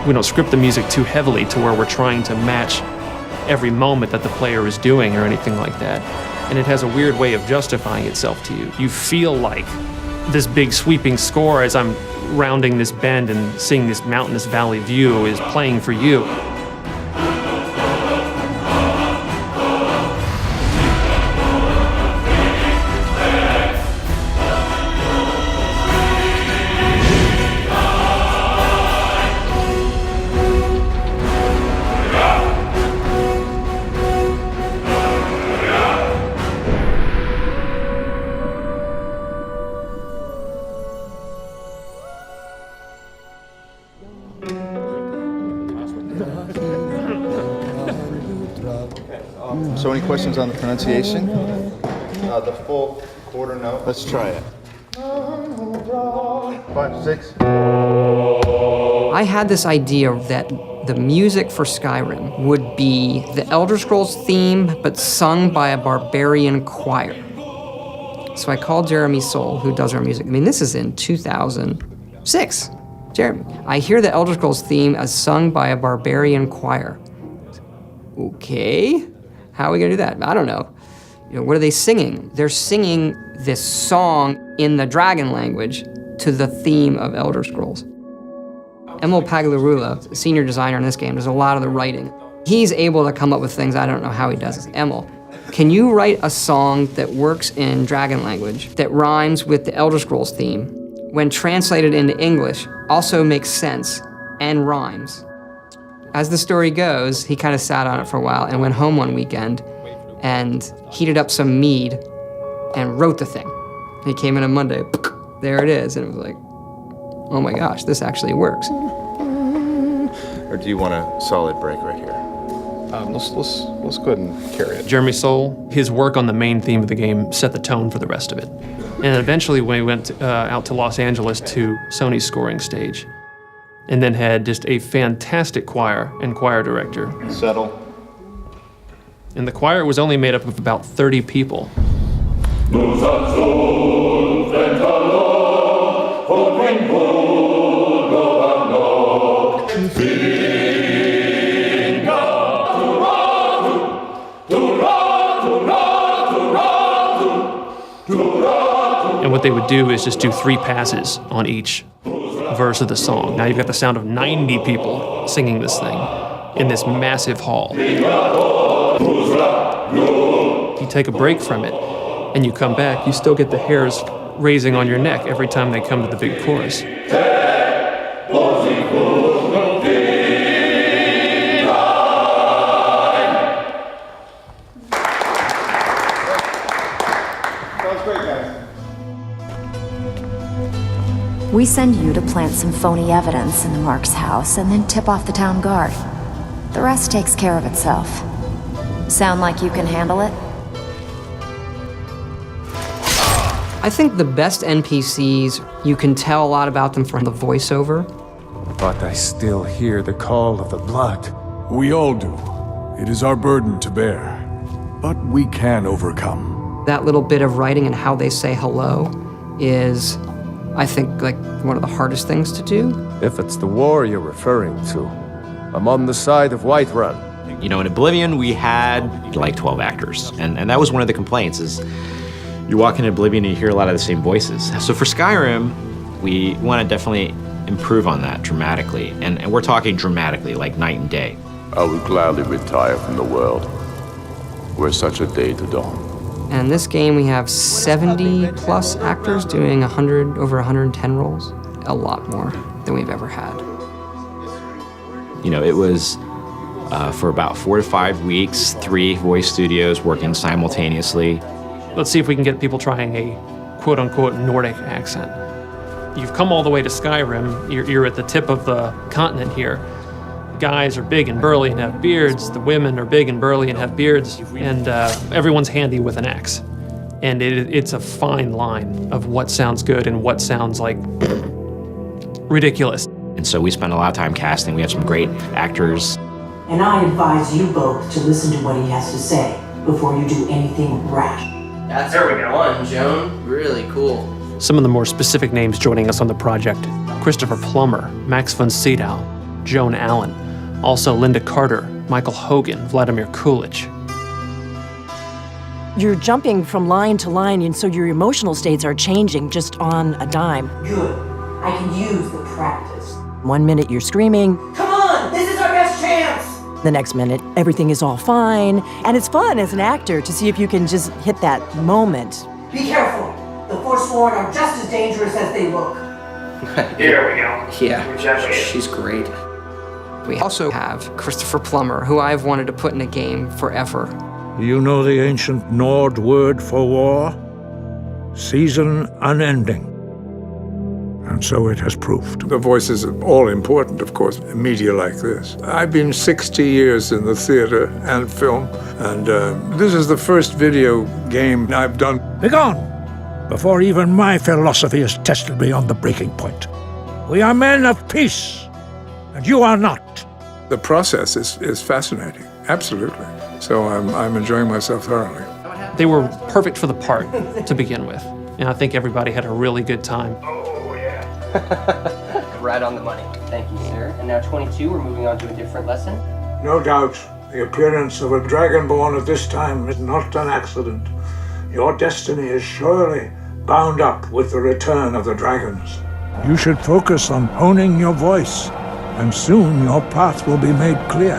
We don't script the music too heavily to where we're trying to match every moment that the player is doing or anything like that. And it has a weird way of justifying itself to you. You feel like this big sweeping score as I'm rounding this bend and seeing this mountainous valley view is playing for you. So any questions on the pronunciation? The full quarter note. Let's try it. 5, 6. I had this idea that the music for Skyrim would be the Elder Scrolls theme, but sung by a barbarian choir. So I called Jeremy Soule, who does our music. I mean, this is in 2006. Jeremy, I hear the Elder Scrolls theme as sung by a barbarian choir. Okay, how are we gonna do that? I don't know. You know, what are they singing? They're singing this song in the dragon language to the theme of Elder Scrolls. Emil Pagliarulo, senior designer in this game, does a lot of the writing. He's able to come up with things I don't know how he does it. Emil, can you write a song that works in dragon language that rhymes with the Elder Scrolls theme, when translated into English, also makes sense and rhymes? As the story goes, he kind of sat on it for a while and went home one weekend and heated up some mead and wrote the thing. He came in on Monday, there it is, and it was like, oh my gosh, this actually works. Or do you want a solid break right here? Let's go ahead and carry it. Jeremy Soule, his work on the main theme of the game set the tone for the rest of it. And eventually we went out to Los Angeles to Sony's scoring stage, and then had just a fantastic choir and choir director. Settle. And the choir was only made up of about 30 people. And what they would do is just do 3 passes on each verse of the song. Now you've got the sound of 90 people singing this thing in this massive hall. You take a break from it and you come back, you still get the hairs raising on your neck every time they come to the big chorus. We send you to plant some phony evidence in the Mark's house and then tip off the town guard. The rest takes care of itself. Sound like you can handle it? I think the best NPCs, you can tell a lot about them from the voiceover. But I still hear the call of the blood. We all do. It is our burden to bear. But we can overcome. That little bit of writing and how they say hello is, I think, like one of the hardest things to do. If it's the war you're referring to, I'm on the side of Whiterun. You know, in Oblivion, we had like 12 actors, and that was one of the complaints, is you walk into Oblivion and you hear a lot of the same voices. So for Skyrim, we want to definitely improve on that dramatically, and we're talking dramatically, like night and day. I would gladly retire from the world, were such a day to dawn. And in this game, we have 70 plus actors doing over 110 roles. A lot more than we've ever had. You know, it was for about 4 to 5 weeks, 3 voice studios working simultaneously. Let's see if we can get people trying a quote-unquote Nordic accent. You've come all the way to Skyrim. You're at the tip of the continent here. Guys are big and burly and have beards. The women are big and burly and have beards. And everyone's handy with an axe. And it's a fine line of what sounds good and what sounds like ridiculous. And so we spent a lot of time casting. We have some great actors. And I advise you both to listen to what he has to say before you do anything rash. That's one, Joan. Really cool. Some of the more specific names joining us on the project: Christopher Plummer, Max von Sydow, Joan Allen. Also Linda Carter, Michael Hogan, Vladimir Coolidge. You're jumping from line to line, and so your emotional states are changing just on a dime. Good. I can use the practice. 1 minute you're screaming. Come on! This is our best chance! The next minute, everything is all fine. And it's fun as an actor to see if you can just hit that moment. Be careful. The Forsworn are just as dangerous as they look. Here we go. Yeah, she's great. We also have Christopher Plummer, who I've wanted to put in a game forever. You know the ancient Nord word for war? Season unending. And so it has proved. The voice is all important, of course, in media like this. I've been 60 years in the theater and film, and this is the first video game I've done. Begone, before even my philosophy is tested beyond the breaking point. We are men of peace, and you are not. The process is fascinating, absolutely. So I'm enjoying myself thoroughly. They were perfect for the part to begin with, and I think everybody had a really good time. Right on the money. Thank you, sir. And now 22, we're moving on to a different lesson. No doubt, the appearance of a dragonborn at this time is not an accident. Your destiny is surely bound up with the return of the dragons. You should focus on honing your voice, and soon your path will be made clear.